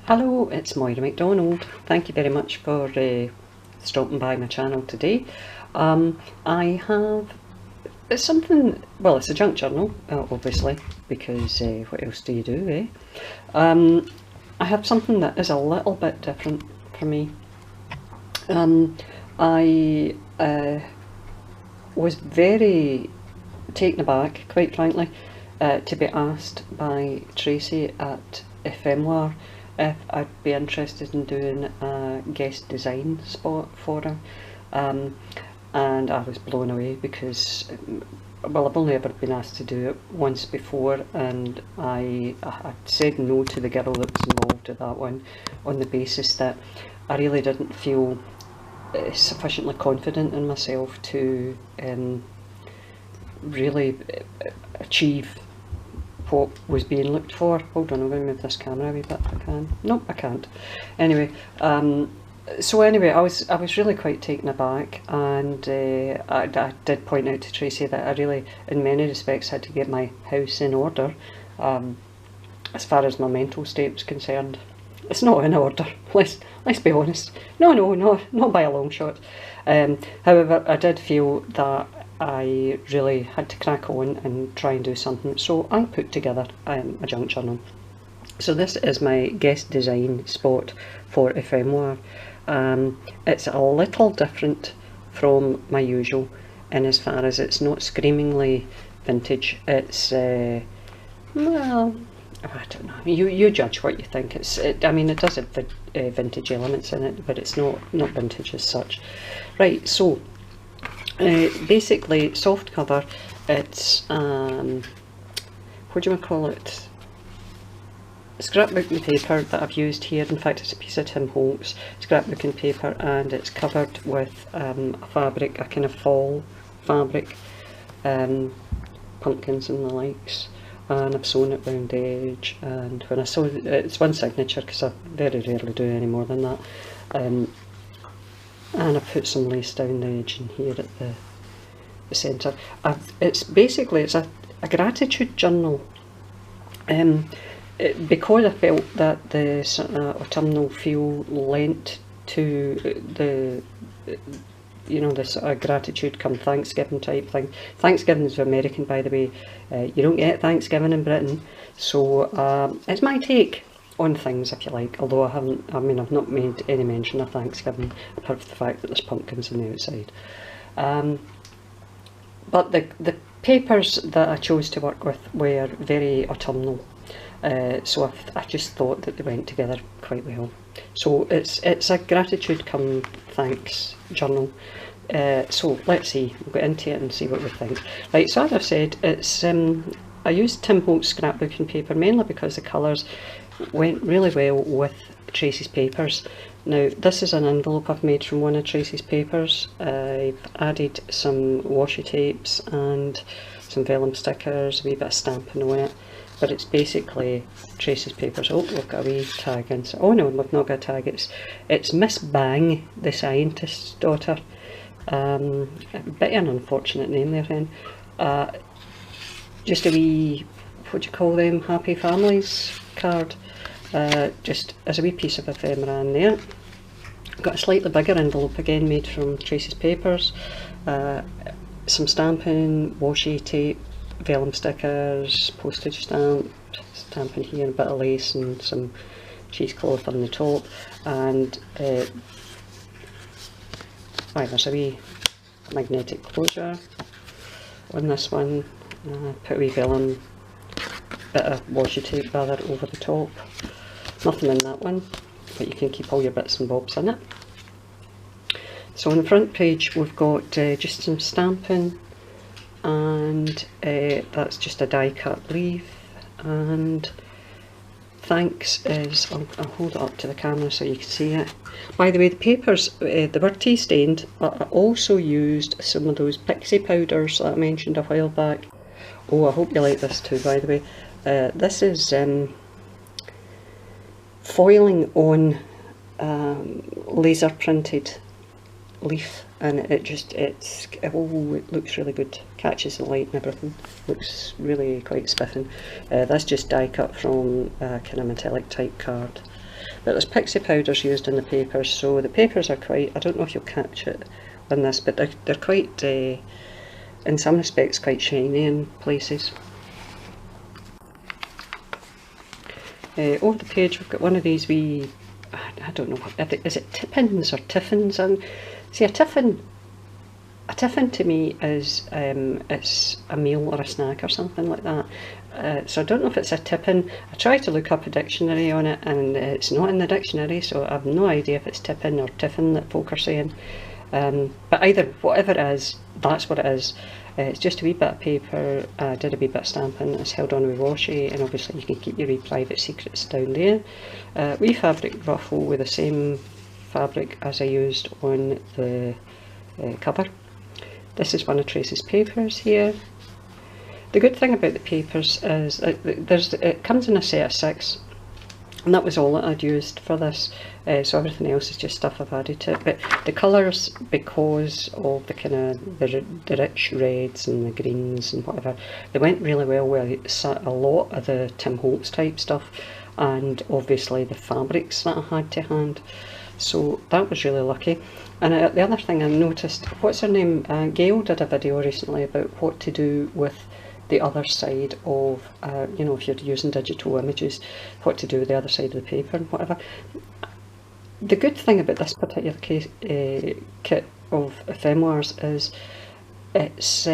Hello, it's Moira McDonald. Thank you very much for stopping by my channel today. I have something, well, it's a junk journal, obviously, because what else do you do, eh? I have something that is a little bit different for me. I was very taken aback, quite frankly, to be asked by Tracy at Ephemoire if I'd be interested in doing a guest design spot for her, and I was blown away because, well, I've only ever been asked to do it once before, and I said no to the girl that was involved with that one on the basis that I really didn't feel sufficiently confident in myself to really achieve what was being looked for. Hold on, I'm going to move this camera a wee bit if I can. Nope, I can't. Anyway, so anyway, I was really quite taken aback, and I did point out to Tracy that I really, in many respects, had to get my house in order as far as my mental state was concerned. It's not in order. Let's be honest. No, not by a long shot. However, I did feel that I really had to crack on and try and do something, so I put together a junk journal. So this is my guest design spot for Ephemoire. It's a little different from my usual in as far as it's not screamingly vintage. It's well, I don't know. You judge what you think. I mean, it does have vintage elements in it, but it's not vintage as such. Right. So. Basically, soft cover. It's what do you call it? Scrapbook and paper that I've used here. In fact, it's a piece of Tim Holtz scrapbook and paper, and it's covered with a fabric, a kind of fall fabric, pumpkins and the likes. And I've sewn it round the edge. And when I sew it, it's one signature because I very rarely do any more than that. And I put some lace down the edge in here at the centre. It's basically a gratitude journal, because I felt that the sort of autumnal feel lent to the, you know, this sort of gratitude come Thanksgiving type thing. Thanksgiving is American, by the way. You don't get Thanksgiving in Britain, so it's my take on things, if you like, although I've not made any mention of Thanksgiving apart from the fact that there's pumpkins on the outside. But the papers that I chose to work with were very autumnal, so I just thought that they went together quite well. So it's a gratitude come thanks journal. So let's see, we'll get into it and see what we think. Right, so as I've said, it's I used Tim Holtz scrapbook and paper mainly because the colours went really well with Tracy's papers. Now, this is an envelope I've made from one of Tracy's papers. I've added some washi tapes and some vellum stickers, a wee bit of stamping on it, but it's basically Tracy's papers. Oh, we've got a wee tag inside. Oh no, we've not got a tag. It's Miss Bang, the scientist's daughter. A bit of an unfortunate name there then. Just a wee, what do you call them, Happy Families card. Just as a wee piece of ephemera in there. Got a slightly bigger envelope again made from Tracy's papers, some stamping, washi tape, vellum stickers, postage stamp, stamping here, a bit of lace and some cheesecloth on the top, and there's a wee magnetic closure on this one. Put a wee vellum, bit of washi tape rather over the top. Nothing in that one, but you can keep all your bits and bobs in it. So on the front page we've got just some stamping, and that's just a die cut leaf, and thanks is, I'll hold it up to the camera so you can see it. By the way, the papers, they were tea stained, but I also used some of those pixie powders that I mentioned a while back. Oh, I hope you like this too, by the way. This is foiling on laser printed leaf, and it looks really good, catches the light and everything, looks really quite spiffing. That's just die cut from a kind of metallic type card. but there's pixie powders used in the papers, so the papers are quite, I don't know if you'll catch it on this, but they're quite, in some respects, quite shiny in places. Over the page we've got one of these wee, I don't know, is it tippins or tiffins? And see, a tiffin to me is it's a meal or a snack or something like that. So I don't know if it's a tippin. I tried to look up a dictionary on it and it's not in the dictionary, so I've no idea if it's tippin or tiffin that folk are saying. But either, whatever it is, that's what it is. It's just a wee bit of paper. I did a wee bit of stamping. It's held on with washi, and obviously you can keep your wee private secrets down there. Wee fabric ruffle with the same fabric as I used on the cover. This is one of Tracy's papers here. The good thing about the papers is it comes in a set of 6, and that was all that I'd used for this. So everything else is just stuff I've added to it. But the colours, because of the kind of the rich reds and the greens and whatever, they went really well with a lot of the Tim Holtz type stuff, and obviously the fabrics that I had to hand. So that was really lucky. And the other thing I noticed, what's her name? Gail did a video recently about what to do with the other side of, you know, if you're using digital images, what to do with the other side of the paper and whatever. The good thing about this particular kit of Ephemoires is it's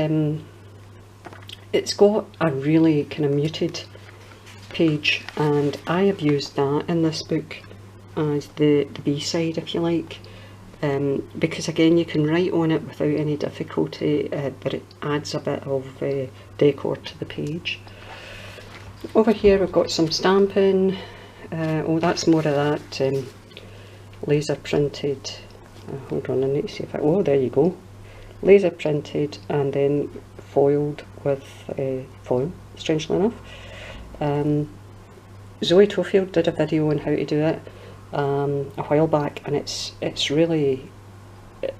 got a really kind of muted page, and I have used that in this book as the B-side, if you like, because again you can write on it without any difficulty, but it adds a bit of decor to the page. Over here we've got some stamping. Oh, that's more of that laser printed, hold on, I need to see if oh, there you go, laser printed and then foiled with foil, strangely enough. Zoe Tofield did a video on how to do it a while back, and it's really,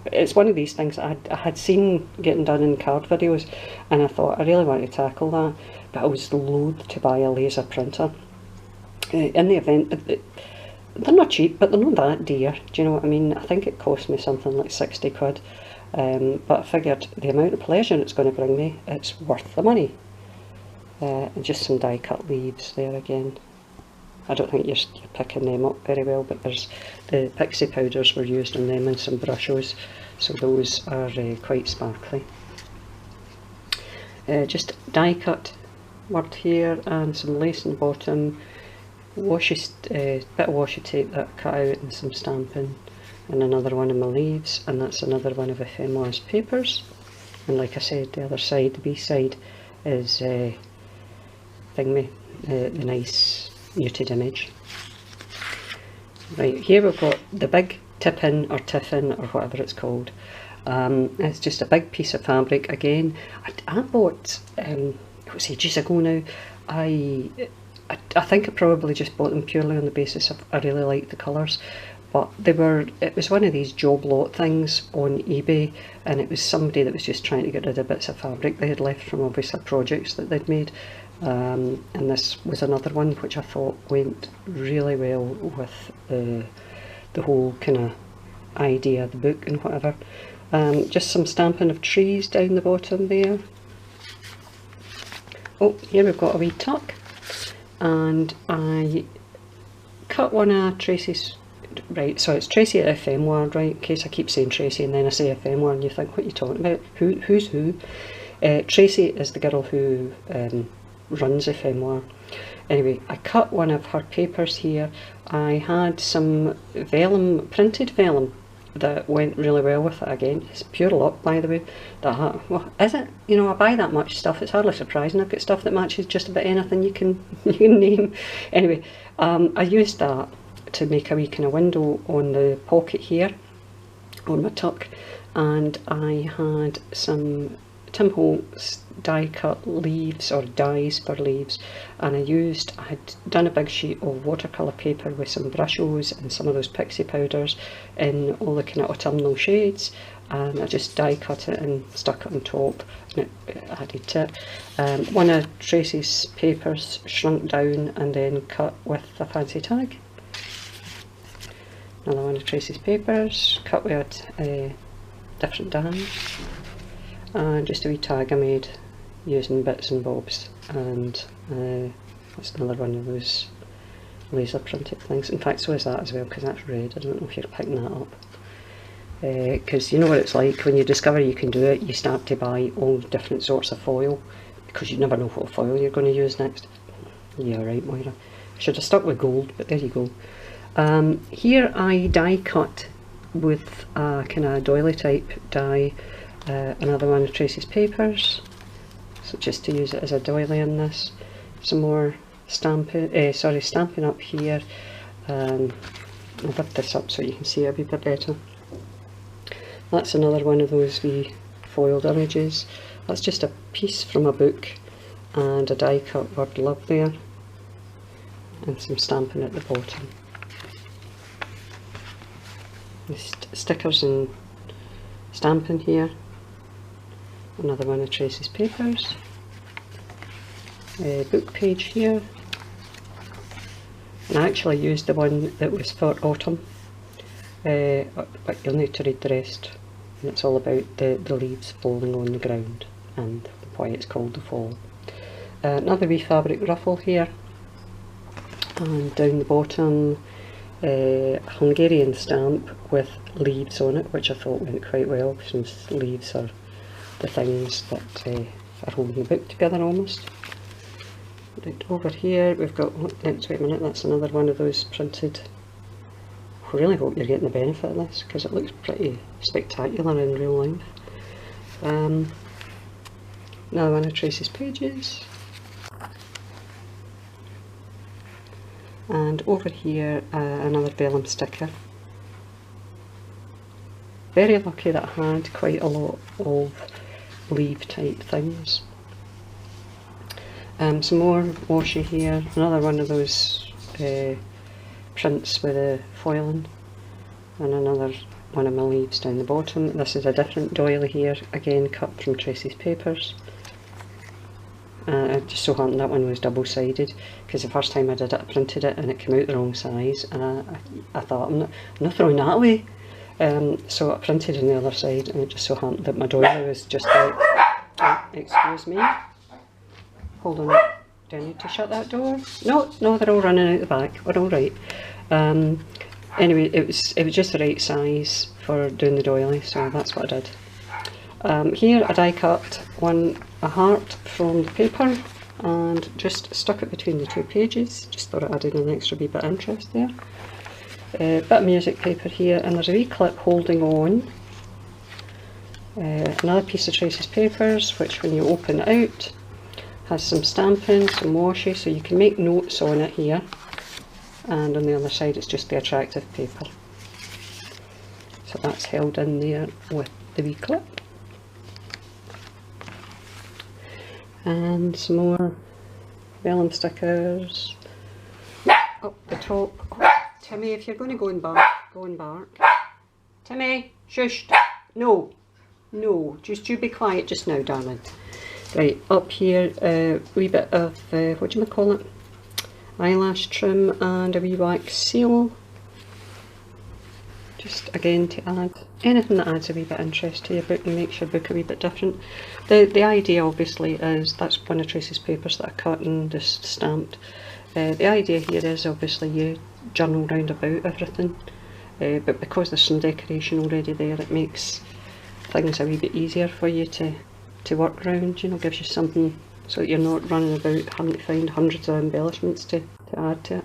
it's one of these things I had seen getting done in card videos, and I thought I really want to tackle that, but I was loath to buy a laser printer. In the event, they're not cheap, but they're not that dear, do you know what I mean? I think it cost me something like 60 quid, but I figured the amount of pleasure it's going to bring me, it's worth the money. And just some die cut leaves there again. I don't think you're picking them up very well, but there's the pixie powders were used on them and some brushes, so those are quite sparkly. Just die cut word here and some lace in the bottom, bit of washi tape that I cut out and some stamping, and another one of my leaves, and that's another one of Ephemoire's papers. And like I said, the other side, the B side, is the nice muted image. Right, here we've got the big tip-in or tiffin or whatever it's called. It's just a big piece of fabric. Again, I bought, it was ages ago now, I think I probably just bought them purely on the basis of I really liked the colours, but it was one of these job lot things on eBay, and it was somebody that was just trying to get rid of bits of fabric they had left from obviously projects that they'd made, and this was another one which I thought went really well with the whole kind of idea of the book and whatever. Just some stamping of trees down the bottom there. Oh, here we've got a wee tuck, and I cut one of Tracy's, right, so it's Tracy at Ephemoire, right, in case I keep saying Tracy and then I say Ephemoire and you think, what are you talking about, who's who? Tracy is the girl who runs Ephemoire. Anyway, I cut one of her papers here. I had some vellum, printed vellum, that went really well with it. Again, it's pure luck, by the way. Well, is it? You know, I buy that much stuff, it's hardly surprising I've got stuff that matches just about anything you can name. Anyway, I used that to make a wee kind of window on the pocket here, on my tuck, and I had some Tim Holtz die cut leaves, or dies for leaves, and I had done a big sheet of watercolour paper with some brushes and some of those pixie powders in all the kind of autumnal shades, and I just die cut it and stuck it on top, and it added to it. One of Tracy's papers shrunk down and then cut with a fancy tag. Another one of Tracy's papers, cut with different dies, and just a wee tag I made using bits and bobs, and that's another one of those laser printed things. In fact, so is that as well, because that's red. I don't know if you're picking that up. Because you know what it's like, when you discover you can do it, you start to buy all different sorts of foil, because you never know what foil you're going to use next. Yeah, right, Moira. I should have stuck with gold, but there you go. Here I die cut with a kind of doily type die, another one of Tracy's papers, so just to use it as a doily in this. Some more stamping up here. I'll lift this up so you can see it a wee bit better. That's another one of those wee foiled images. That's just a piece from a book and a die cut word love there, and some stamping at the bottom. Stickers and stamping here. Another one of Tracy's papers. Book page here. And I actually used the one that was for autumn, but you'll need to read the rest. And it's all about the leaves falling on the ground and why it's called the fall. Another wee fabric ruffle here, and down the bottom Hungarian stamp with leaves on it, which I thought went quite well, since leaves are the things that are holding the book together almost. Right over here we've got, wait a minute, that's another one of those printed. I really hope you're getting the benefit of this, because it looks pretty spectacular in real life. Another one of Tracy's pages. And over here another vellum sticker. Very lucky that I had quite a lot of leaf type things. Some more washi here, another one of those prints with a foiling, and another one of my leaves down the bottom. This is a different doily here, again cut from Tracy's papers. It just so happened that one was double-sided, because the first time I did it I printed it and it came out the wrong size, and I thought I'm not throwing that away. So I printed on the other side, and it just so happened that my doily was just out. Oh, excuse me. Hold on, do I need to shut that door? No, they're all running out the back, we're alright. Anyway, it was just the right size for doing the doily, so that's what I did. Here I die cut a heart from the paper and just stuck it between the two pages. Just thought it added an extra wee bit of interest there. Bit of music paper here, and there's a wee clip holding on. Another piece of Tracy's papers, which when you open it out has some stamping, some washi, so you can make notes on it here, and on the other side it's just the attractive paper. So that's held in there with the wee clip. And some more vellum stickers. Up the top. Oh, Timmy, if you're going to go and bark, go and bark. Timmy, shush. No, just you be quiet just now, darling. Right, up here, a wee bit of, what do you call it? Eyelash trim and a wee wax seal. Just again to add anything that adds a wee bit of interest to your book and makes your book a wee bit different. The idea obviously is, that's one of Tracy's papers that I cut and just stamped. The idea here is obviously you journal round about everything, but because there's some decoration already there, it makes things a wee bit easier for you to work around, you know, gives you something so that you're not running about having to find hundreds of embellishments to add to it.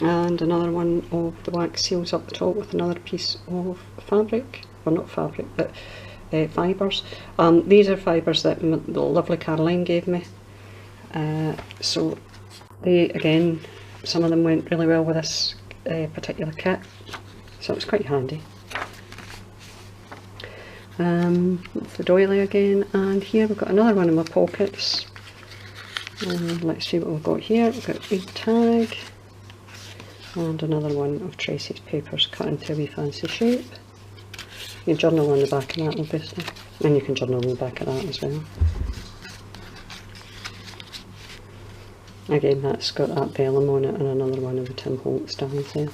And another one of the wax seals up the top with another piece of fabric, well not fabric but fibres. These are fibres that the lovely Caroline gave me, so they, again, some of them went really well with this particular kit, so it's quite handy. The doily again, and here we've got another one in my pockets. Let's see what we've got here. We've got a big tag and another one of Tracy's papers cut into a wee fancy shape. You can journal on the back of that obviously, and you can journal on the back of that as well. Again, that's got that vellum on it and another one of the Tim Holtz dies there.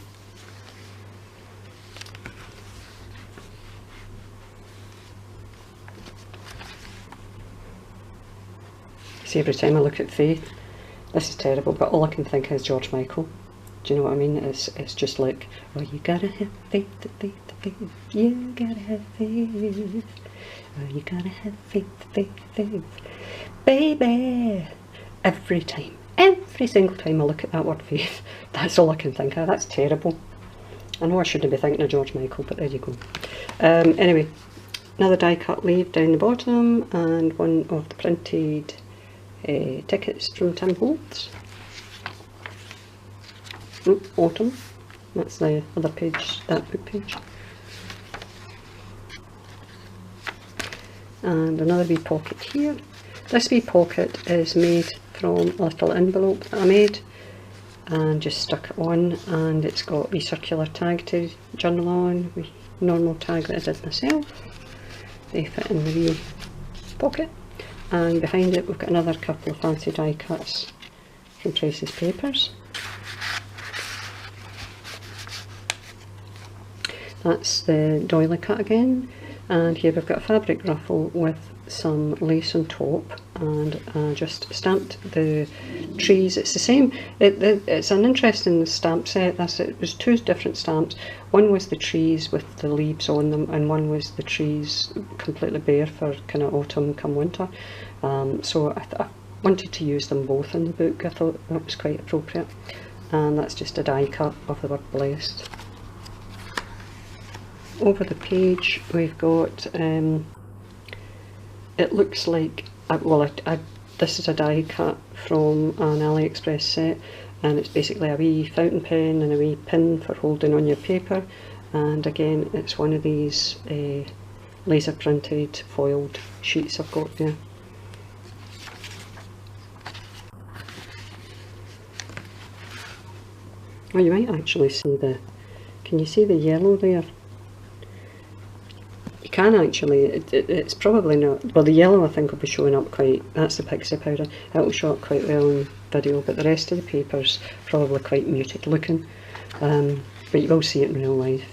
See, every time I look at Faith, this is terrible, but all I can think is George Michael. Do you know what I mean? It's just like, oh, you gotta have faith, faith, faith. You gotta have faith. Oh, you gotta have faith, faith, faith. Baby! Every time, every single time I look at that word faith, that's all I can think of. That's terrible. I know I shouldn't be thinking of George Michael, but there you go. Anyway, another die cut leaf down the bottom, and one of the printed tickets from Tim Holtz. Autumn. That's the other page, that book page. And another wee pocket here. This wee pocket is made from a little envelope that I made and just stuck it on, and it's got a wee circular tag to journal on, wee normal tag that I did myself. They fit in the wee pocket, and behind it we've got another couple of fancy die cuts from Tracy's papers. That's the doily cut again, and here we've got a fabric ruffle with some lace on top, and just stamped the trees. It's the same, it's an interesting stamp set. It was two different stamps. One was the trees with the leaves on them, and one was the trees completely bare for kind of autumn come winter. So I wanted to use them both in the book. I thought that was quite appropriate, and that's just a die cut of the word blessed. Over the page we've got, it looks like, this is a die cut from an AliExpress set, and it's basically a wee fountain pen and a wee pin for holding on your paper, and again it's one of these laser printed foiled sheets I've got there. Oh, you might actually see can you see the yellow there? You can actually, it's probably not, well the yellow I think will be showing up quite, that's the pixie powder, it will show up quite well in video, but the rest of the paper's probably quite muted looking, but you will see it in real life.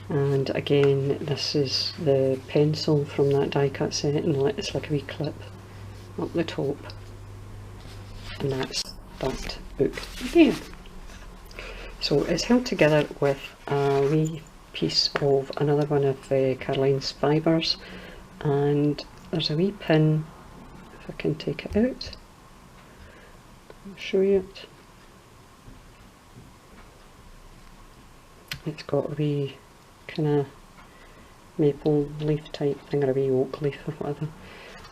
And again, this is the pencil from that die cut set, and it's like a wee clip up the top, and that's that book there. So it's held together with a wee piece of another one of Caroline's fibres, and there's a wee pin, if I can take it out, I'll show you it. It's got a wee kind of maple leaf type thing, or a wee oak leaf or whatever.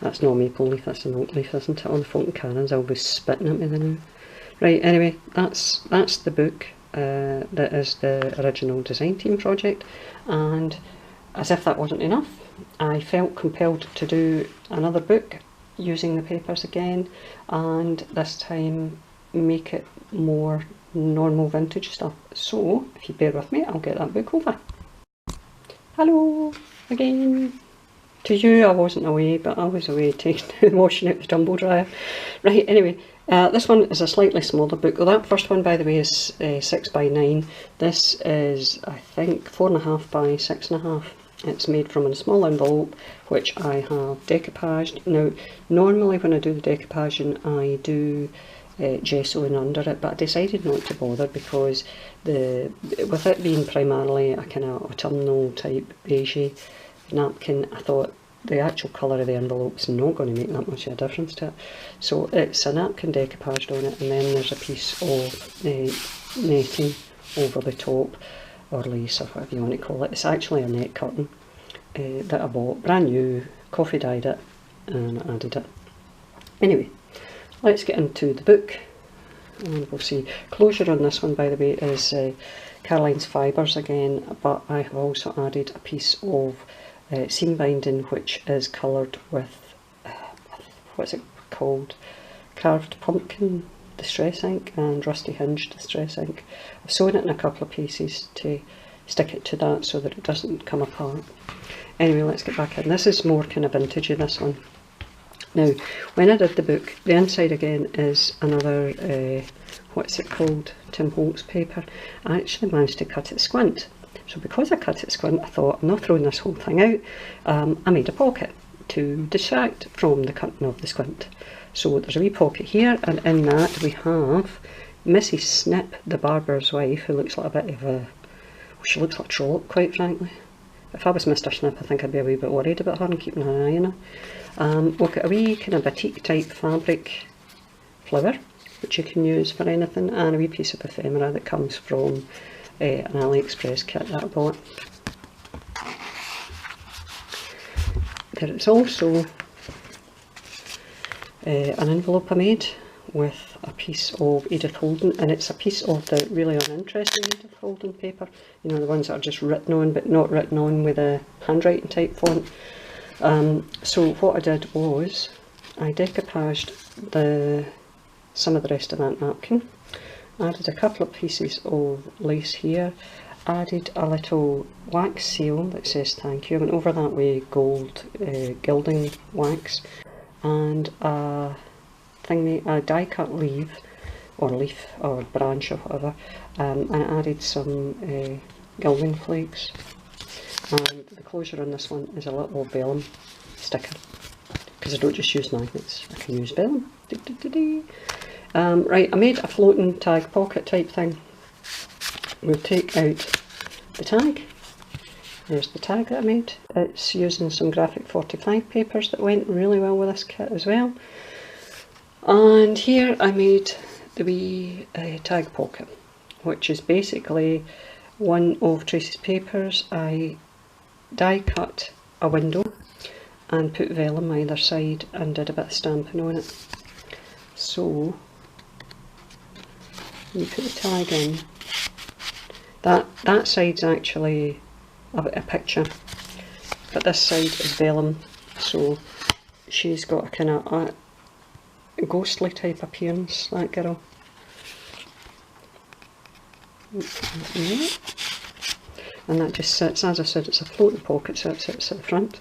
That's not a maple leaf, that's an oak leaf, isn't it? On the Fulton Karens, I'll be spitting at me then. Right, anyway, that's the book. That is the original design team project, and as if that wasn't enough, I felt compelled to do another book using the papers again, and this time make it more normal vintage stuff. So if you bear with me, I'll get that book over. Hello again. To you, I wasn't away, but I was away washing out the tumble dryer. Right, anyway, this one is a slightly smaller book. Well, that first one, by the way, is 6 by 9. This is, I think, 4.5 by 6.5. It's made from a small envelope, which I have decoupaged. Now, normally when I do the decoupaging, I do gesso in under it, but I decided not to bother because with it being primarily a kind of autumnal type beigey napkin, I thought the actual colour of the envelope's not going to make that much of a difference to it. So it's a napkin decoupaged on it, and then there's a piece of netting over the top, or lace, or whatever you want to call it. It's actually a net curtain that I bought, brand new, coffee dyed it, and added it. Anyway, let's get into the book, and we'll see. Closure on this one, by the way, is Caroline's fibres again, but I have also added a piece of seam binding, which is coloured with what's it called, carved pumpkin distress ink and rusty hinge distress ink. I've sewn it in a couple of pieces to stick it to that so that it doesn't come apart. Anyway, let's get back in. This is more kind of vintagey, this one. Now, when I did the book, the inside again is another, what's it called, Tim Holtz paper. I actually managed to cut it squint. So because I cut it squint, I thought, I'm not throwing this whole thing out. I made a pocket to distract from the cutting of the squint. So there's a wee pocket here, and in that we have Mrs. Snip, the barber's wife, who looks like a bit of a, she looks like a trollop, quite frankly. If I was Mr. Snip, I think I'd be a wee bit worried about her and keeping an eye on her. We've got a wee kind of batik type fabric flower, which you can use for anything, and a wee piece of ephemera that comes from an AliExpress kit that I bought. There is also an envelope I made with a piece of Edith Holden, and it's a piece of the really uninteresting Edith Holden paper, you know, the ones that are just written on but not written on with a handwriting type font. So what I did was I decoupaged some of the rest of that napkin, added a couple of pieces of lace here, added a little wax seal that says thank you. I went over that with gold gilding wax, and a die cut leaf or branch or whatever, and I added some gilding flakes. And the closure on this one is a little vellum sticker, because I don't just use magnets, I can use vellum. Right, I made a floating tag pocket type thing. We'll take out the tag. There's the tag that I made. It's using some graphic 45 papers that went really well with this kit as well. And here I made the wee tag pocket, which is basically one of Tracy's papers. I die cut a window and put vellum either side and did a bit of stamping on it. So you put the tag in. That side's actually a picture, but this side is vellum, so she's got a kind of a ghostly type appearance, that girl. And that just sits, as I said, it's a floating pocket, so it sits at the front.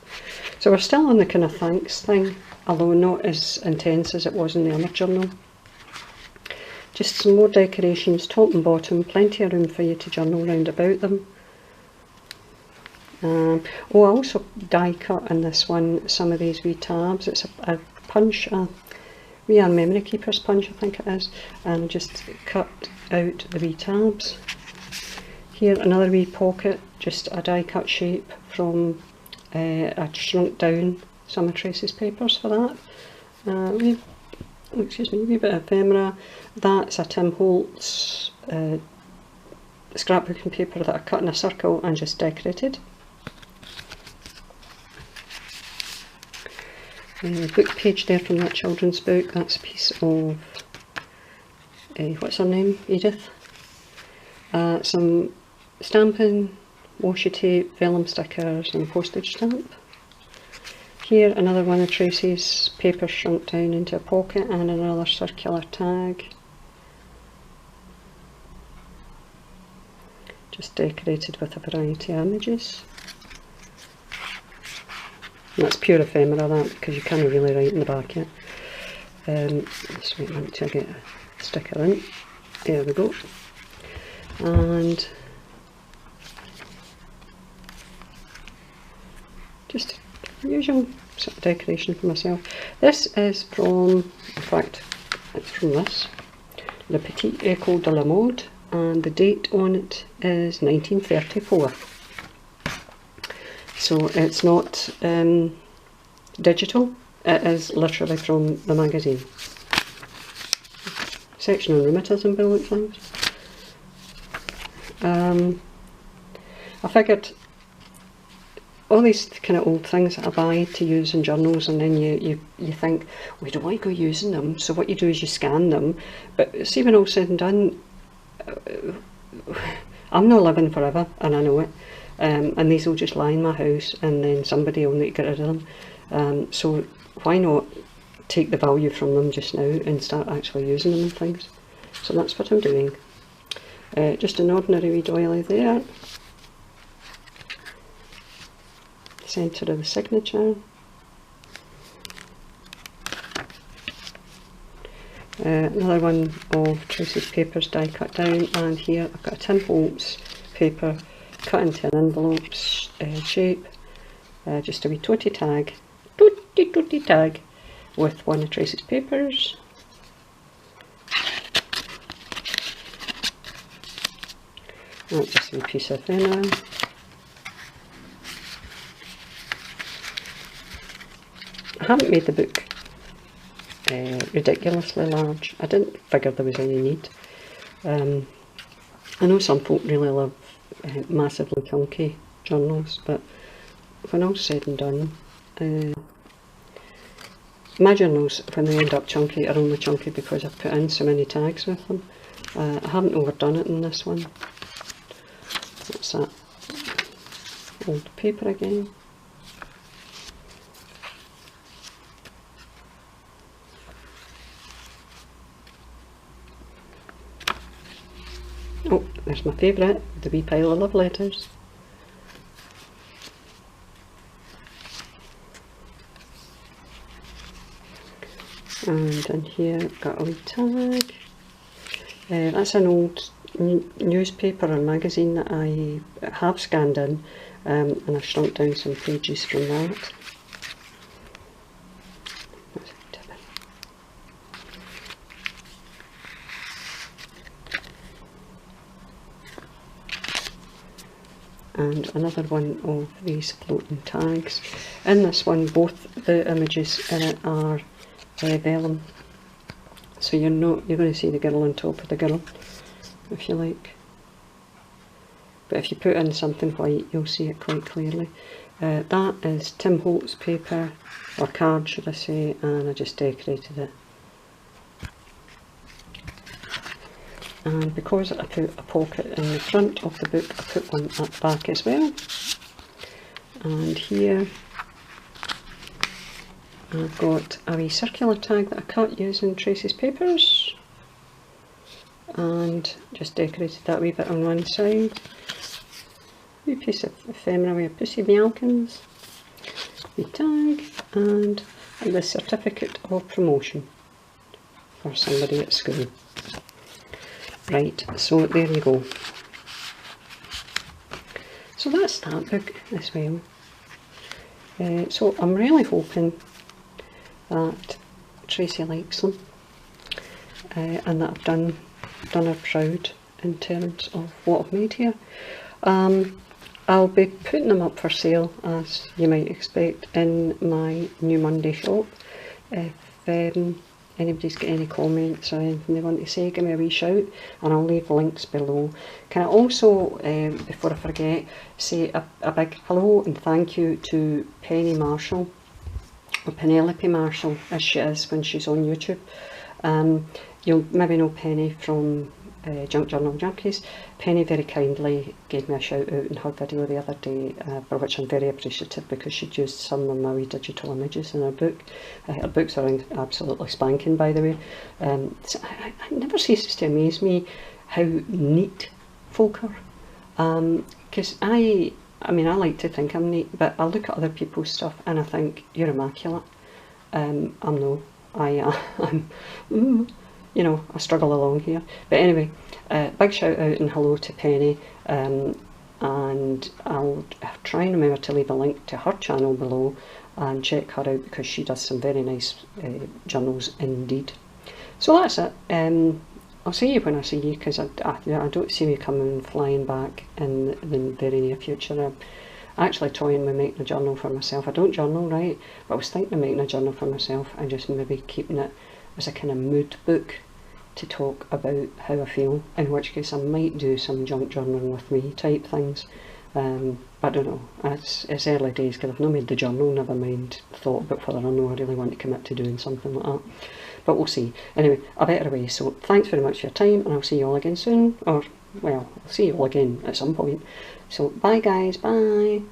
So we're still on the kind of thanks thing, although not as intense as it was in the other journal. Just some more decorations, top and bottom, plenty of room for you to journal round about them. Oh, I also die cut in this one some of these wee tabs. It's a punch, wee memory keeper's punch I think it is, and just cut out the wee tabs. Here another wee pocket, just a die cut shape from, I shrunk down some of Tracy's papers for that. Excuse me, a wee bit of ephemera. That's a Tim Holtz scrapbooking paper that I cut in a circle and just decorated. Book page there from that children's book, that's a piece of, what's her name, Edith. Some stamping, washi tape, vellum stickers and postage stamp. Here another one of Tracy's papers shrunk down into a pocket and another circular tag. Just decorated with a variety of images. And that's pure ephemera, that, because you can't really write in the back yet. Let's wait a minute till I get a sticker in. There we go. And just usual sort of decoration for myself. This is from, in fact, it's from this, Le Petit Écho de la Mode, and the date on it is 1934. So it's not digital, it is literally from the magazine. Section on rheumatism by the looks of things. I figured all these kind of old things that I buy to use in journals, and then you think, we don't want to go using them, so what you do is you scan them. But see, when all said and done, I'm not living forever, and I know it. And these will just lie in my house, and then somebody will need to get rid of them. So why not take the value from them just now and start actually using them and things? So that's what I'm doing. Just an ordinary wee doily there. Centre of the signature. Another one of Tracy's papers die cut down, and here I've got a Tim Holtz paper cut into an envelope shape, just a wee tooty tag with one of Tracy's papers. That's just a wee piece of venom. I haven't made the book ridiculously large. I didn't figure there was any need. I know some folk really love massively chunky journals, but when all's said and done, my journals, when they end up chunky, are only chunky because I've put in so many tags with them. I haven't overdone it in this one. What's that? Old paper again. Oh, there's my favourite, the wee pile of love letters. And in here I've got a wee tag. That's an old newspaper or magazine that I have scanned in, and I've shrunk down some pages from that. And another one of these floating tags. In this one, both the images in it are vellum, so you're going to see the girl on top of the girl, if you like. But if you put in something white, you'll see it quite clearly. That is Tim Holtz paper, or card should I say, and I just decorated it. And because I put a pocket in the front of the book, I put one at the back as well. And here I've got a wee circular tag that I cut using Tracy's papers, and just decorated that wee bit on one side. Wee piece of ephemera with pussy malkins, wee tag, and the certificate of promotion for somebody at school. Right, so there you go. So that's that book as well. So I'm really hoping that Tracy likes them, and that I've done her proud in terms of what I've made here. I'll be putting them up for sale, as you might expect, in my nuMONDAY shop. If anybody's got any comments or anything they want to say, give me a wee shout, and I'll leave links below. Can I also, before I forget, say a big hello and thank you to Penny Marshall, or Penelope Marshall as she is when she's on YouTube. You'll maybe know Penny from Junk Journal Junkies. Penny very kindly gave me a shout out in her video the other day, for which I'm very appreciative, because she'd used some of my wee digital images in her book. Her books are absolutely spanking, by the way. So it never ceases to amaze me how neat folk are. Because I mean, I like to think I'm neat, but I look at other people's stuff and I think, you're immaculate. I'm no. I'm you know, I struggle along here. But anyway, big shout out and hello to Penny, and I'll try and remember to leave a link to her channel below and check her out, because she does some very nice journals indeed. So that's it. I'll see you when I see you, because I don't see me coming flying back in the very near future. I'm actually toying with making a journal for myself. I don't journal, right? But I was thinking of making a journal for myself and just maybe keeping it as a kind of mood book to talk about how I feel, in which case I might do some junk journaling with me type things. I don't know, it's early days because I've not made the journal, never mind thought about whether or not I really want to commit to doing something like that. But we'll see. Anyway, a better way. So thanks very much for your time, and I'll see you all again soon, or well, I'll see you all again at some point. So bye guys, bye.